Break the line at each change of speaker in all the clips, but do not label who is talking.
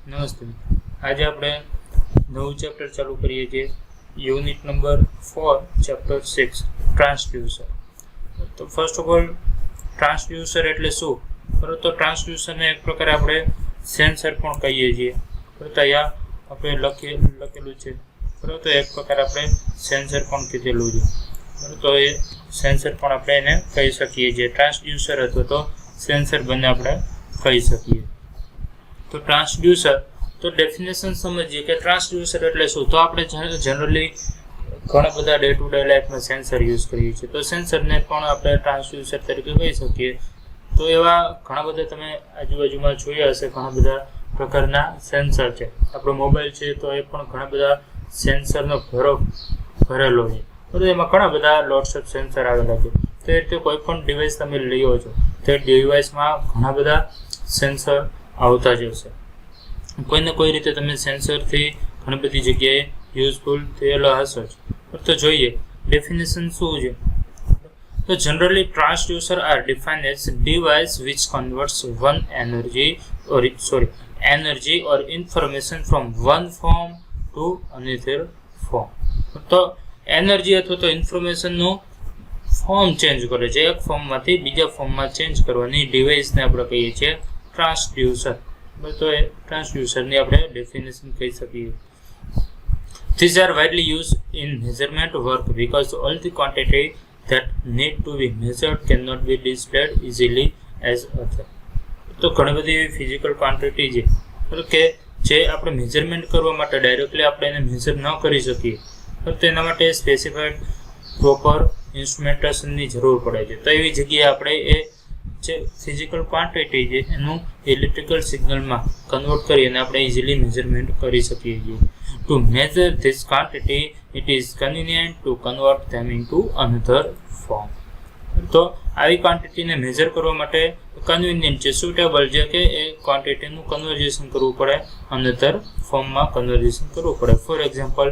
નમસ્તે મિત્રો, આજે આપણે નવું ચેપ્ટર ચાલુ કરીએ છીએ, યુનિટ નંબર 4 ચેપ્ટર 6 ટ્રાન્સડ્યુસર. તો ફર્સ્ટ ઓફ ઓલ ટ્રાન્સડ્યુસર એટલે શું? બરાબર, તો ટ્રાન્સડ્યુસરને એક પ્રકારે આપણે સેન્સર પણ કહીએ છીએ. બરાબર, અહીંયા આપણે લખેલું છે. બરાબર, તો એક પ્રકારે આપણે સેન્સર પણ કીધેલું છે. બરાબર, તો એ સેન્સર પણ આપણે એને કહી શકીએ છીએ. ટ્રાન્સડ્યુસર અથવા તો સેન્સર બંને આપણે કહી શકીએ. તો ટ્રાન્સડ્યુસર, તો ડેફિનેશન સમજીએ કે ટ્રાન્સડ્યુસર એટલે શું. તો આપણે જનરલી ઘણા બધા ડે ટુ ડે લાઈફમાં સેન્સર યુઝ કરીએ છીએ. તો સેન્સરને પણ આપણે ટ્રાન્સડ્યુસર તરીકે કહી શકીએ. તો એવા ઘણા બધા તમે આજુબાજુમાં જોયા હશે, ઘણા બધા પ્રકારના સેન્સર છે. આપણો મોબાઈલ છે તો એ પણ ઘણા બધા સેન્સરનો ભરેલો છે. તો એમાં ઘણા બધા લોટ્સ ઓફ સેન્સર આવેલા છે. તો એ રીતે કોઈ પણ ડિવાઇસ તમે લ્યો છો તે ડિવાઇસમાં ઘણા બધા સેન્સર આવતા જ હશે. કોઈને કોઈ રીતે તમે સેન્સરથી ઘણી બધી જગ્યાએ યુઝફુલ થયેલા હશો જ. તો જોઈએ ડેફિનેશન શું છે. તો generally transducer are defined as device which converts energy or information from one form to another form. તો એનર્જી અથવા તો ઇન્ફોર્મેશનનું ફોર્મ ચેન્જ કરે છે, એક ફોર્મમાંથી બીજા ફોર્મમાં ચેન્જ કરવાની ડિવાઇસને આપણે કહીએ છીએ ટ્રાન્સડ્યુસર. તો એ ટ્રાન્સડ્યુસરની આપણે ડેફિનેશન કહી શકીએ. These are widely used in measurement work because all the quantity that need to be measured cannot be displayed easily as other. તો ઘણી બધી એવી ફિઝિકલ ક્વોન્ટિટી છે કે જે આપણે મેજરમેન્ટ કરવા માટે ડાયરેક્ટલી આપણે એને મેજર ન કરી શકીએ. તો તેના માટે સ્પેસિફાઈડ પ્રોપર ઇન્સ્ટ્રુમેન્ટેશનની જરૂર પડે છે. તો એવી જગ્યાએ આપણે એ જે ફિઝિકલ ક્વોન્ટિટી છે એનું ઇલેક્ટ્રિકલ સિગ્નલમાં કન્વર્ટ કરી અને આપણે ઇઝીલી મેજરમેન્ટ કરી શકીએ છીએ. To measure this quantity, it is convenient to convert them into another form. તો આવી ક્વોન્ટિટીને મેજર કરવા માટે કન્વિનિયન્ટ છે, સુટેબલ છે કે એ ક્વોન્ટિટીનું કન્વર્ઝેશન કરવું પડે, અનધર ફોર્મમાં કન્વર્ઝેશન કરવું પડે. For example,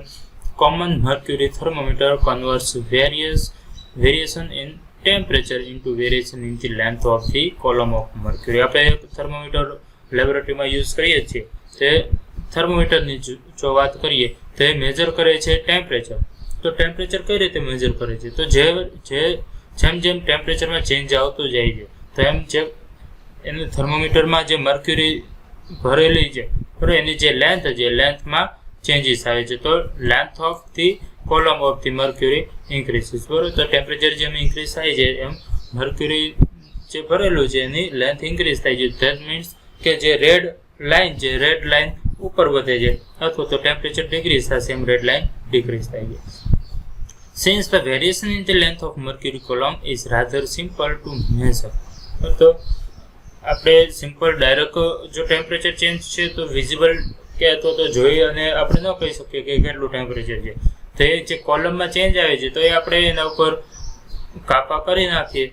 common mercury thermometer converts variation in temperature into variation in the length of the column of mercury. આપણે થર્મોમીટર લેબોરેટરીમાં યુઝ કરીએ છીએ. તે થર્મોમીટરની જો વાત કરીએ તો એ મેજર કરે છે ટેમ્પરેચર. તો ટેમ્પરેચર કઈ રીતે મેજર કરે છે? તો જેમ ટેમ્પરેચરમાં ચેન્જ આવતું જાય છે તો એમ જે એનું થર્મોમીટરમાં જે મર્ક્યુરી ભરેલી છે બરાબર, એની જે લેન્થ છે લેન્થમાં ચેન્જીસ આવે છે. તો length of the column of the mercury increases. બરાબર, તો ટેમ્પરેચર જેમ ઇન્ક્રીઝ થાય છે એમ મર્ક્યુરી જે ભરેલું છે એની લેન્થ ઇન્ક્રીઝ થાય છે. ધેટ મીન્સ કે જે રેડ લાઇન ઉપર વધે છે અથવા તો ટેમ્પરેચર ડિક્રીઝ થશે એમ રેડ લાઇન ડિક્રીઝ થાય છે. Since the variation in the length of mercury column is rather simple to measure. તો આપણે સિમ્પલ ડાયરેક્ટ જો ટેમ્પરેચર ચેન્જ છે તો વિઝિબલ કે અથવા તો જોઈ અને આપણે ન કહી શકીએ કે કેટલું ટેમ્પરેચર છે. તો એ જે કોલમમાં ચેન્જ આવે છે તો એ આપણે એના ઉપર કાપા કરી નાખીએ,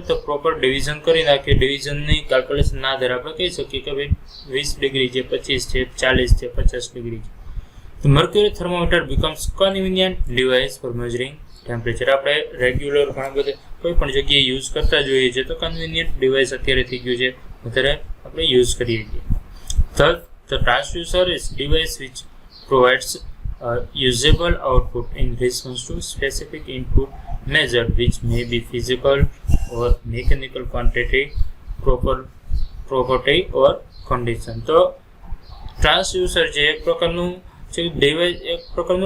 તો પ્રોપર ડિવિઝન કરી નાખીએ. ડિવિઝનની કેલ્ક્યુલેશનના આધારે આપણે કહી શકીએ કે ભાઈ 20 ડિગ્રી છે, 25 છે, 40 છે, 50 ડિગ્રી છે. તો mercury thermometer becomes convenient device for measuring temperature. આપણે રેગ્યુલર ઘણા બધા કોઈ પણ જગ્યાએ યુઝ કરતા જોઈએ છીએ. તો કન્વિનિયન્ટ ડિવાઇસ અત્યારે થઈ ગયું છે, અત્યારે આપણે યુઝ કરીએ છીએ. The transducer is device which provides usable output in response to specific input measured, which may be physical or mechanical quantity, property or condition. તો ટ્રાન્સડ્યુસર છે એક પ્રકારનું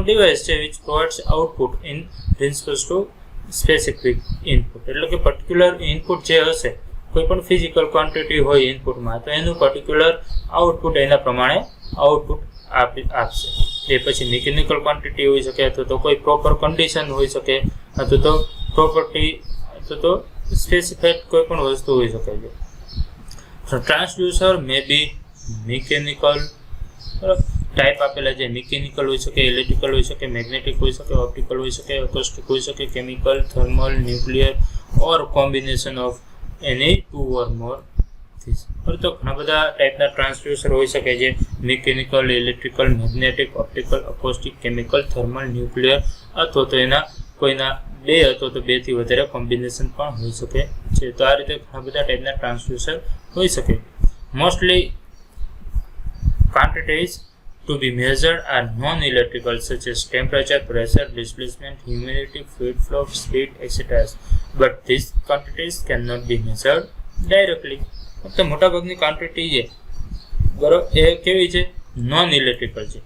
ડિવાઇસ છે which provides output in response to specific input. એટલે કે particular input જે હશે, કોઈ પણ ફિઝિકલ ક્વોન્ટિટી હોય ઇનપુટમાં, તો એનું પર્ટિક્યુલર આઉટપુટ એના પ્રમાણે આઉટપુટ આપશે. એ પછી મિકેનિકલ ક્વોન્ટિટી હોઈ શકે અથવા તો કોઈ પ્રોપર કન્ડિશન હોઈ શકે અથવા તો પ્રોપર્ટી અથવા તો સ્પેસિફાઈડ કોઈ પણ વસ્તુ હોઈ શકે છે. ટ્રાન્સડ્યુસર મે બી મિકેનિકલ ટાઈપ આપેલા છે. મિકેનિકલ હોઈ શકે, ઇલેક્ટ્રિકલ હોઈ શકે, મેગ્નેટિક હોઈ શકે, ઓપ્ટિકલ હોઈ શકે, એકોસ્ટિક હોઈ શકે, chemical, thermal, nuclear or combination of any 2 or more. તો ઘણા બધા ટાઈપના ટ્રાન્સડ્યુસર હોઈ શકે છે. Mechanical, electrical, magnetic, optical, acoustic, chemical, thermal, nuclear અથવા તો એના કોઈના 2 અથવા તો 2 થી વધારે કોમ્બિનેશન પણ હોઈ શકે છે. તો આ રીતે ઘણા બધા ટાઈપના ટ્રાન્સડ્યુસર હોઈ શકે. Mostly quantity quantities to be measured are non-electrical such as temperature, pressure, displacement, humidity, fluid flow, speed, etc. But these quantities cannot be measured directly. તો મોટાભાગની ક્વોન્ટિટી છે બરોબર એ કેવી છે? નોન ઇલેક્ટ્રિકલ છે.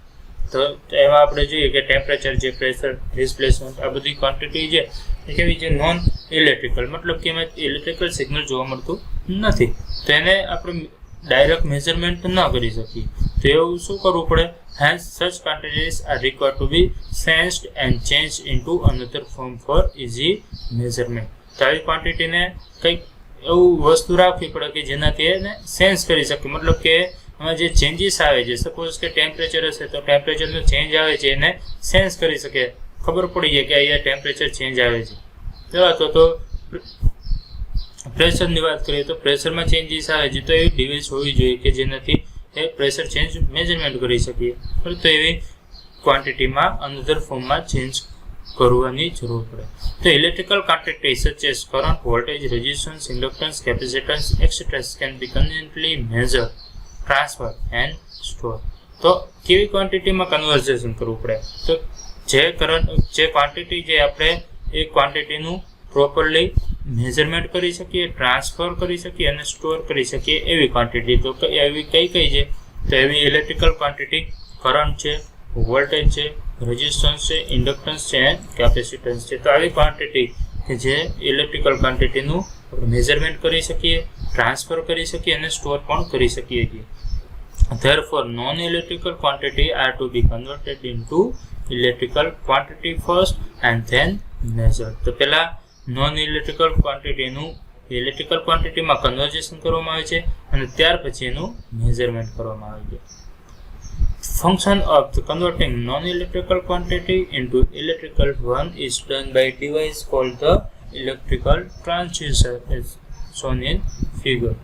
તો એમાં આપણે જોઈએ કે ટેમ્પરેચર છે, પ્રેશર, ડિસ્પ્લેસમેન્ટ, આ બધી ક્વોન્ટિટી છે એ કેવી છે? નોન ઇલેક્ટ્રિકલ, મતલબ કે એમાં ઇલેક્ટ્રિકલ સિગ્નલ જોવા મળતું નથી. તો એને આપણે ડાયરેક્ટ મેઝરમેન્ટ ન કરી શકીએ. તો એવું શું કરવું પડે? Hence, such quantities are required to be sensed and changed into another form for easy measurement. તો આવી ક્વોન્ટિટીને કંઈક એવું વસ્તુ રાખવી પડે કે જેનાથી એને સેન્સ કરી શકે, મતલબ કે એમાં જે ચેન્જીસ આવે છે, સપોઝ કે ટેમ્પરેચર હશે તો ટેમ્પરેચરનો ચેન્જ આવે છે એને સેન્સ કરી શકે, ખબર પડી જાય કે અહીંયા ટેમ્પરેચર ચેન્જ આવે છે. અથવા તો પ્રેશરની વાત કરીએ તો પ્રેશરમાં ચેન્જીસ આવે છે, તો એવી ડિવાઇસ હોવી જોઈએ કે જેનાથી એ પ્રેશર ચેન્જ મેજરમેન્ટ કરી શકીએ. તો એવી ક્વોન્ટિટીમાં અનધર ફોર્મમાં ચેન્જ કરવાની જરૂર પડે. તો electrical quantity such as current, voltage, resistance, inductance, capacitance etcetera can be conveniently measure, transfer and store. તો કેવી ક્વોન્ટિટીમાં કન્વર્ઝેશન કરવું પડે? તો જે ક્વોન્ટિટી જે આપણે એ ક્વોન્ટિટીનું પ્રોપરલી મેઝરમેન્ટ કરી શકીએ, ટ્રાન્સફર કરી શકીએ અને સ્ટોર કરી શકીએ એવી ક્વોન્ટિટી. તો એવી કઈ છે? તો એવી ઇલેક્ટ્રિકલ ક્વોન્ટિટી કરંટ છે, વોલ્ટેજ છે, રેઝિસ્ટન્સ છે, ઇન્ડક્ટન્સ છે એન્ડ કેપેસિટન્સ છે. તો આવી ક્વોન્ટિટી કે જે ઇલેક્ટ્રિકલ ક્વોન્ટિટીનું મેઝરમેન્ટ કરી શકીએ, ટ્રાન્સફર કરી શકીએ અને સ્ટોર પણ કરી શકીએ છીએ. Therefore, non-electrical quantity are to be converted into electrical quantity first and then measured. તો પહેલા નોન ઇલેક્ટ્રિકલ ક્વોન્ટિટીનું ઇલેક્ટ્રિકલ ક્વોન્ટિટીમાં કન્વર્ઝેશન કરવામાં આવે છે અને ત્યાર પછી એનું મેઝરમેન્ટ કરવામાં આવે છે. Function of the converting non-electrical quantity into electrical one is done by a device called the electrical transducer as shown in figure.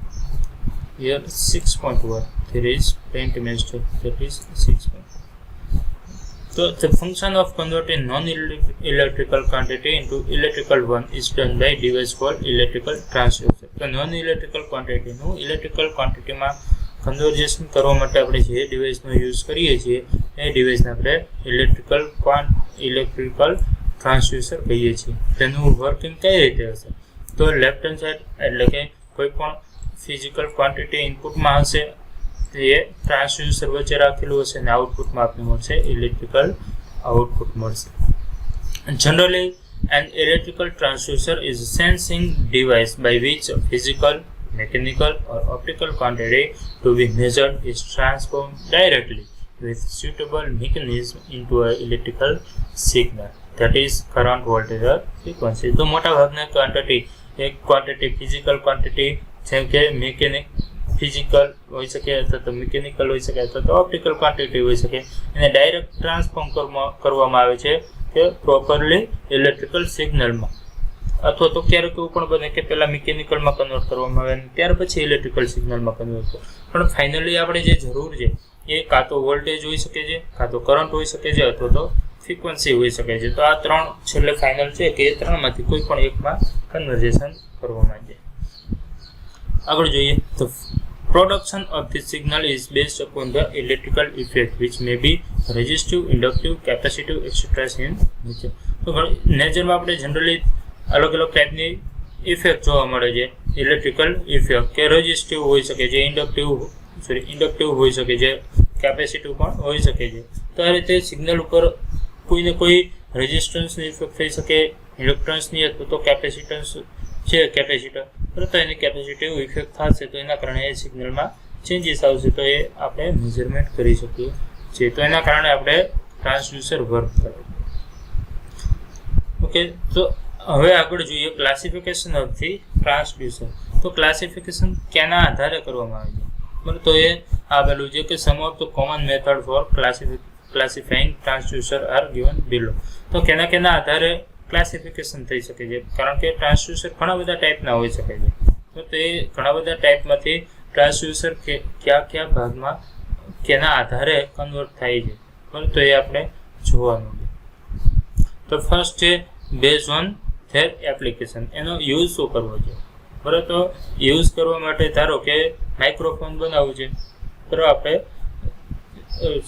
Here 6.1. There is paint image that is 6.1. So the function of converting non-electrical quantity into electrical one is done by device called electrical transducer. તો non-electrical quantity નું electrical quantity માં conversion કરવા માટે આપણે જે ડિવાઇસનો use કરીએ છીએ એ ડિવાઇસને આપણે ઇલેક્ટ્રિકલ ટ્રાન્સડ્યુસર કહીએ છીએ. તેનું વર્કિંગ કઈ રીતે હશે? તો લેફ્ટ હેન્ડ સાઈડ એટલે કે કોઈ પણ ફિઝિકલ ક્વોન્ટિટી ઇનપુટમાં હશે એ ટ્રાન્સડ્યુસર વચ્ચે રાખેલું હશે અને આઉટપુટમાં આપને મળશે ઇલેક્ટ્રિકલ આઉટપુટ મળશે. Generally an electrical transducer is a sensing device by which a physical, mechanical or optical quantity to be measured is transformed directly with suitable mechanism into an electrical signal, that is current, voltage or frequency. તો મોટા ભાગના quantity physical quantity જેમ કે physical હોઈ શકે અથવા તો mechanical હોઈ શકે અથવા તો ઓપ્ટિકલ ક્વોન્ટિટી હોઈ શકે, એને ડાયરેક્ટ ટ્રાન્સફોર્મ કરવામાં આવે છે કે પ્રોપરલી ઇલેક્ટ્રિકલ સિગ્નલમાં, અથવા તો ક્યારેક એવું પણ બને કે પહેલાં મિકેનિકલમાં કન્વર્ટ કરવામાં આવે અને ત્યાર પછી ઇલેક્ટ્રિકલ સિગ્નલમાં કન્વર્ટ કરે. પણ ફાઇનલી આપણે જે જરૂર છે એ કાં તો વોલ્ટેજ હોઈ શકે છે, કાં તો કરંટ હોઈ શકે છે અથવા તો ફ્રીક્વન્સી હોઈ શકે છે. તો આ ત્રણ છેલ્લે ફાઇનલ છે કે એ ત્રણમાંથી કોઈ પણ એકમાં કન્વર્ઝેશન કરવામાં આવે. આગળ જોઈએ તો production of this signal is based upon the electrical effect which may be resistive, inductive, capacitive, etc. in nature. તો નેચરમાં આપણે જનરલી અલગ અલગ ટાઈપની ઇફેક્ટ જોવા મળે છે. ઇલેક્ટ્રિકલ ઇફેક્ટ કે રેઝિસ્ટિવ હોઈ શકે છે, ઇન્ડક્ટિવ હોઈ શકે છે, કેપેસિટિવ પણ હોઈ શકે છે. તો આ રીતે સિગ્નલ ઉપર કોઈને કોઈ રેઝિસ્ટન્સની ઇફેક્ટ થઈ શકે, ઇન્ડક્ટન્સની અથવા તો કેપેસિટન્સ છે કેપેસિટર, તો એની કેપેસિટિવ ઇફેક્ટ થશે તો એના કારણે એ સિગ્નલમાં ચેન્જીસ આવશે તો એ આપણે મેઝરમેન્ટ કરી શકીએ છીએ. તો એના કારણે આપણે ટ્રાન્સડ્યુસર વર્ક કરે. ઓકે, તો હવે આગળ જોઈએ ક્લાસિફિકેશન ઓફ ધી ટ્રાન્સડ્યુસર. તો ક્લાસિફિકેશન ક્યાંના આધારે કરવામાં આવે છે? બરાબર, તો એ આપેલું છે કે some of the common method for classifying transducer are given below. તો કેના આધારે ક્લાસિફિકેશન થઈ શકે છે? કારણ કે ટ્રાન્સડ્યુસર ઘણા બધા ટાઈપના હોઈ શકે છે. તો તે ઘણા બધા ટાઈપમાંથી ટ્રાન્સડ્યુસર કયા ભાગમાં કેના આધારે કન્વર્ટ થાય છે, બરાબર, તો એ આપણે જોવાનું છે. તો ફર્સ્ટ છે બેઝ ઓન ધેર એપ્લિકેશન. એનો યુઝ શું કરવો છે? બરાબર, તો યુઝ કરવા માટે ધારો કે માઇક્રોફોન બનાવવું છે, બરાબર, આપણે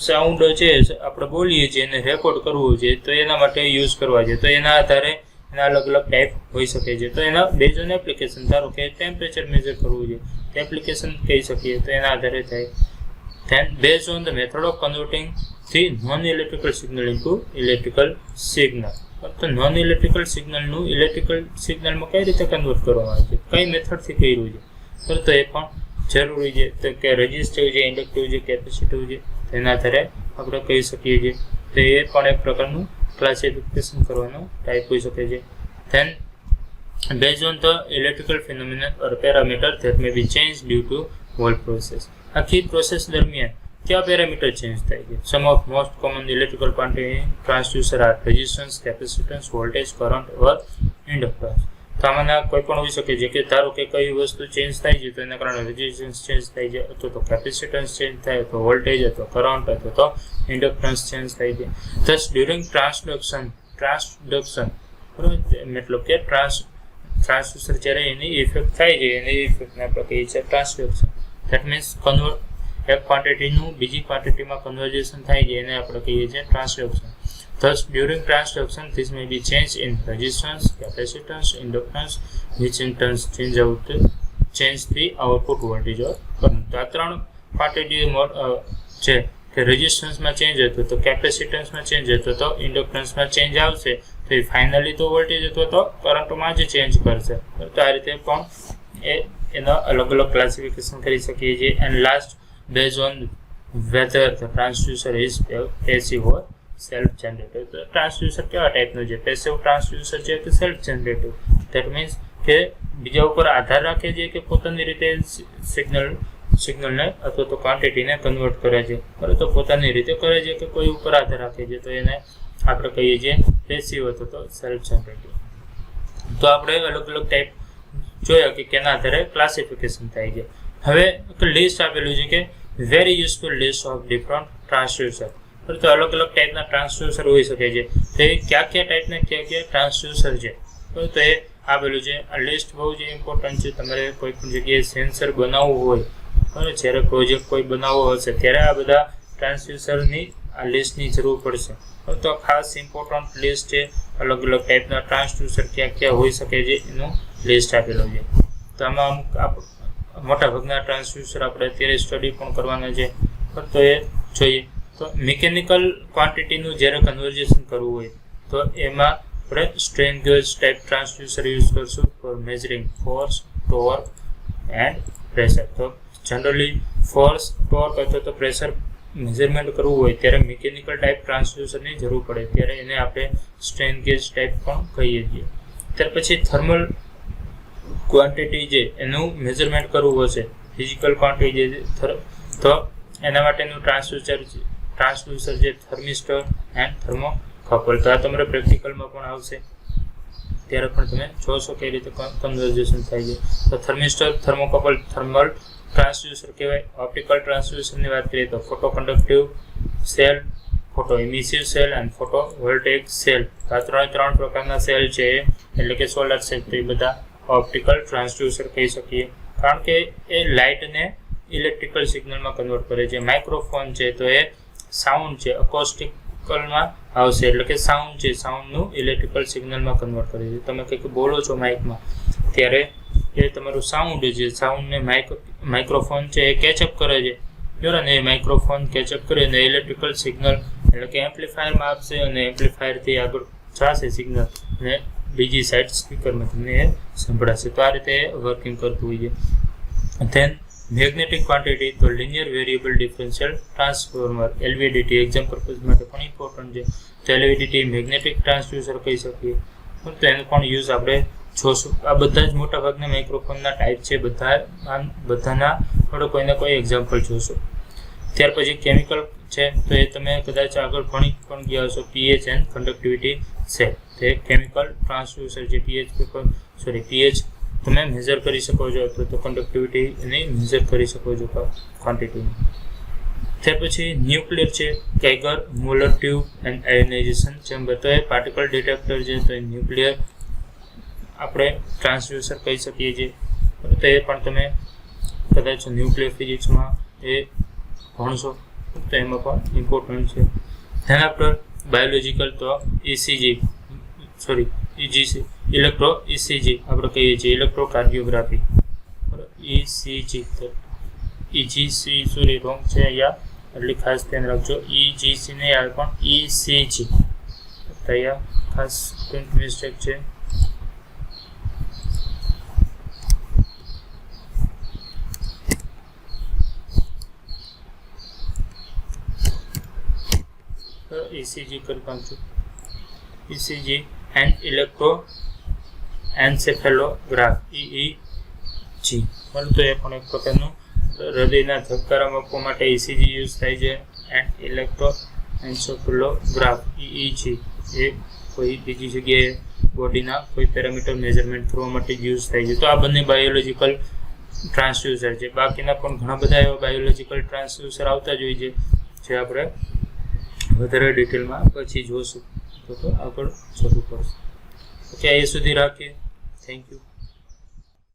સાઉન્ડ છે આપણે બોલીએ છીએ એને રેકોર્ડ કરવું છે તો એના માટે યુઝ કરવા છે. તો એના આધારે એના અલગ અલગ ટાઈપ હોઈ શકે છે. તો એના બેઝ ઓન એપ્લિકેશન, ધારો કે ટેમ્પરેચર મેજર કરવું છે તો એપ્લિકેશન કહી શકીએ તો એના આધારે થાય. Then base on the method of converting the non electrical signal into electrical signal. તો નોન ઇલેક્ટ્રિકલ સિગ્નલનું ઇલેક્ટ્રિકલ સિગ્નલમાં કઈ રીતે કન્વર્ટ કરવામાં આવે છે, કઈ મેથડથી કર્યું છે, તો એ પણ જરૂરી છે. તો કે રેઝિસ્ટિવ છે, ઇન્ડક્ટિવ છે, કેપેસિટિવ છે, તેના આધારે આપણે કહી શકીએ છીએ. તો એ પણ એક પ્રકારનું ક્લાસિફિકેશન કરવાનો ટાઈપ હોઈ શકે છે. Then based on the electrical phenomenon or parameter that may be changed due to whole process. આખી પ્રોસેસ દરમિયાન કયા પેરામીટર ચેન્જ થાય છે? Some of most common electrical quantity transducer are resistance, capacitance, voltage, current or inductance. તો આમાંના કોઈ પણ હોઈ શકે છે કે ધારો કે કઈ વસ્તુ ચેન્જ થાય છે તો એના કારણે રેઝિસ્ટન્સ ચેન્જ થાય છે, અથવા તો કેપેસિટન્સ ચેન્જ થાય, અથવા વોલ્ટેજ, અથવા કરંટ, અથવા તો ઇન્ડક્ટન્સ ચેન્જ થાય છે. થસ ડ્યુરિંગ ટ્રાન્સડક્શન મતલબ કે ટ્રાન્સડ્યુસર જ્યારે એની ઇફેક્ટ થાય છે એની ઇફેક્ટને આપણે કહીએ છીએ ટ્રાન્સડક્શન. ધેટ મીન્સ એક ક્વોન્ટિટીનું બીજી ક્વોન્ટિટીમાં કન્વર્ઝેશન થાય છે એને આપણે કહીએ છીએ ટ્રાન્સડક્શન. Thus, during transduction, this may be changed in resistance, capacitance, inductance, which in turn change the output voltage or current. તો આ ત્રણ ક્વોન્ટિટી છે કે રેઝિસ્ટન્સમાં ચેન્જ હતો, તો કેપેસિટન્સમાં ચેન્જ હતો, તો ઇન્ડક્ટન્સમાં ચેન્જ આવશે, તો એ ફાઇનલી તો વોલ્ટેજ અથવા તો કરંટમાં જ ચેન્જ કરશે. તો આ રીતે પણ એના અલગ અલગ ક્લાસિફિકેશન કરી શકીએ છીએ. And last, base on whether the transducer is passive or self generative. તો ટ્રાન્સડ્યુસર કેવા ટાઈપનું છે? પેસિવ ટ્રાન્સડ્યુસર છે કે સેલ્ફ જનરેટિવ. ધેટ મીન્સ કે બીજા ઉપર આધાર રાખે છે કે પોતાની રીતે સિગ્નલને અથવા તો ક્વોન્ટિટીને કન્વર્ટ કરે છે, બરાબર? તો પોતાની રીતે કરે છે કે કોઈ ઉપર આધાર રાખે છે, તો એને આપણે કહીએ છીએ પેસિવ અથવા તો સેલ્ફ જનરેટિવ. તો આપણે અલગ અલગ ટાઈપ જોયા કે કેના આધારે ક્લાસિફિકેશન થાય છે. હવે એક લિસ્ટ આપેલું છે કે very useful list of different transducer. તો અલગ અલગ ટાઈપના ટ્રાન્સડ્યુસર હોઈ શકે છે. તો એ કયા ટાઈપના કયા ટ્રાન્સડ્યુસર છે તો એ આપેલું છે. આ લિસ્ટ બહુ જ ઇમ્પોર્ટન્ટ છે. તમારે કોઈ પણ જગ્યાએ સેન્સર બનાવવું હોય, બરાબર, જ્યારે પ્રોજેક્ટ કોઈ બનાવવો હશે ત્યારે આ બધા ટ્રાન્સડ્યુસરની આ લિસ્ટની જરૂર પડશે. તો ખાસ ઇમ્પોર્ટન્ટ લિસ્ટ છે. અલગ અલગ ટાઈપના ટ્રાન્સડ્યુસર ક્યાં હોઈ શકે છે એનું લિસ્ટ આપેલું છે. તો આમાં અમુક મોટા ભાગના ટ્રાન્સડ્યુસર આપણે અત્યારે સ્ટડી પણ કરવાના છે. તો એ જોઈએ. તો મિકેનિકલ ક્વોન્ટિટીનું જ્યારે કન્વર્ઝેશન કરવું હોય તો એમાં આપણે strain gauge type transducer use કરશું for measuring force, torque and pressure. તો જનરલી ફોર્સ, ટોર્ક અથવા તો પ્રેશર મેઝરમેન્ટ કરવું હોય ત્યારે મિકેનિકલ ટાઈપ ટ્રાન્સડ્યુસરની જરૂર પડે, ત્યારે એને આપણે સ્ટ્રેન ગેજ ટાઈપ પણ કહીએ છીએ. ત્યાર પછી થર્મલ ક્વોન્ટિટી છે એનું મેઝરમેન્ટ કરવું હશે, ફિઝિકલ ક્વોન્ટિટી તો એના માટેનું ટ્રાન્સડ્યુસર છે થર્મિસ્ટર એન્ડ થર્મોકપલ. તો આ તમારે પ્રેક્ટિકલમાં પણ આવશે ત્યારે પણ તમે જોશો કઈ રીતે કન્વર્ઝેશન થાય છે. તો થર્મિસ્ટર, થર્મોકપલ થર્મલ ટ્રાન્સડ્યુસર કહેવાય. ઓપ્ટિકલ ટ્રાન્સડ્યુસરની વાત કરીએ તો photo conductive cell, photo emissive cell અને ફોટો વોલ્ટેઇક સેલ. આ ત્રણ પ્રકારના સેલ છે, એટલે કે સોલાર સેલ. તો એ બધા ઓપ્ટિકલ ટ્રાન્સડ્યુસર કહી શકીએ, કારણ કે એ લાઇટને ઇલેક્ટ્રિકલ સિગ્નલમાં કન્વર્ટ કરે છે. માઇક્રોફોન છે તો એ સાઉન્ડ છે, અકોસ્ટિકલમાં આવશે, એટલે કે સાઉન્ડ છે, સાઉન્ડનું ઇલેક્ટ્રિકલ સિગ્નલમાં કન્વર્ટ કરે છે. તમે કંઈક બોલો છો માઇકમાં ત્યારે એ તમારું સાઉન્ડ છે, સાઉન્ડને માઇક્રોફોન છે એ કેચઅપ કરે છે, બરાબર ને? એ માઇક્રોફોન કેચઅપ કરે અને ઇલેક્ટ્રિકલ સિગ્નલ એટલે કે એમ્પ્લીફાયરમાં આપશે અને એમ્પ્લીફાયરથી આગળ જશે સિગ્નલ અને બીજી સાઈડ સ્પીકરમાં તમને એ સંભળાશે. તો આ રીતે વર્કિંગ કરતું હોય છે. ધેન મેગ્નેટિક ક્વોન્ટિટી તો linear variable differential transformer, LVDT exam purpose માટે પણ ઇમ્પોર્ટન્ટ છે. તો એલવીડીટી મેગ્નેટિક ટ્રાન્સડ્યુસર કહી શકીએ. તો એનો પણ યુઝ આપણે જોશું. આ બધા જ મોટા ભાગના માઇક્રોફોનના ટાઈપ છે, બધાના થોડો કોઈને કોઈ એક્ઝામ્પલ જોશું. ત્યાર પછી કેમિકલ છે તો એ તમે કદાચ આગળ ભણી પણ ગયા હશો, પીએચ એન્ડ કન્ડક્ટિવિટી સેલ. તે કેમિકલ ટ્રાન્સડ્યુસર છે. પીએચ તમે મેઝર કરી શકો છો, અથવા તો કન્ડક્ટિવિટીને મેઝર કરી શકો છો ક્વોન્ટિટીની. ત્યાર પછી ન્યુક્લિયર છે, Geiger Muller tube and ionization chamber. તો એ પાર્ટિકલ ડિટેક્ટર છે, તો એ ન્યુક્લિયર આપણે ટ્રાન્સડ્યુસર કહી શકીએ છીએ. તો એ પણ તમે કદાચ ન્યુક્લિયર ફિઝિક્સમાં એ ભણશો. તો એમાં પણ ઇમ્પોર્ટન્ટ છે. ધેન આફ્ટર બાયોલોજિકલ તો EGC ઇલેક્ટ્રો ECG આપણે કહીએ છીએ ઇલેક્ટ્રોકાર્ડિયોગ્રાફી. ECG તો EGC રોંગ છે અહીંયા, એટલે ખાસ ધ્યાન રાખજો. EGC નહીં આવે પણ ECG, તો અહીંયા ખાસ મિસ્ટેક છે. ECG કરી નાખજો. ECG and electroencephalograph EEG. બરાબર, તો એ પણ એક પ્રકારનું હૃદયના ધબકારા માપવા માટે ECG યુઝ થાય છે. એન્ડ ઇલેક્ટ્રોએન્સેફેલોગ્રાફ EEG એ કોઈ બીજી જગ્યાએ બોડીના કોઈ પેરામીટર મેઝરમેન્ટ કરવા માટે યુઝ થાય છે. તો આ બંને બાયોલોજિકલ ટ્રાન્સડ્યુસર છે. બાકીના પણ ઘણા બધા એવા બાયોલોજિકલ ટ્રાન્સડ્યુસર આવતા જ હોય છે, જે આપણે વધારે ડિટેલમાં પછી જોશું, તો આગળ જરૂર પડશે. ઓકે, એ સુધી રાખીએ. Thank you.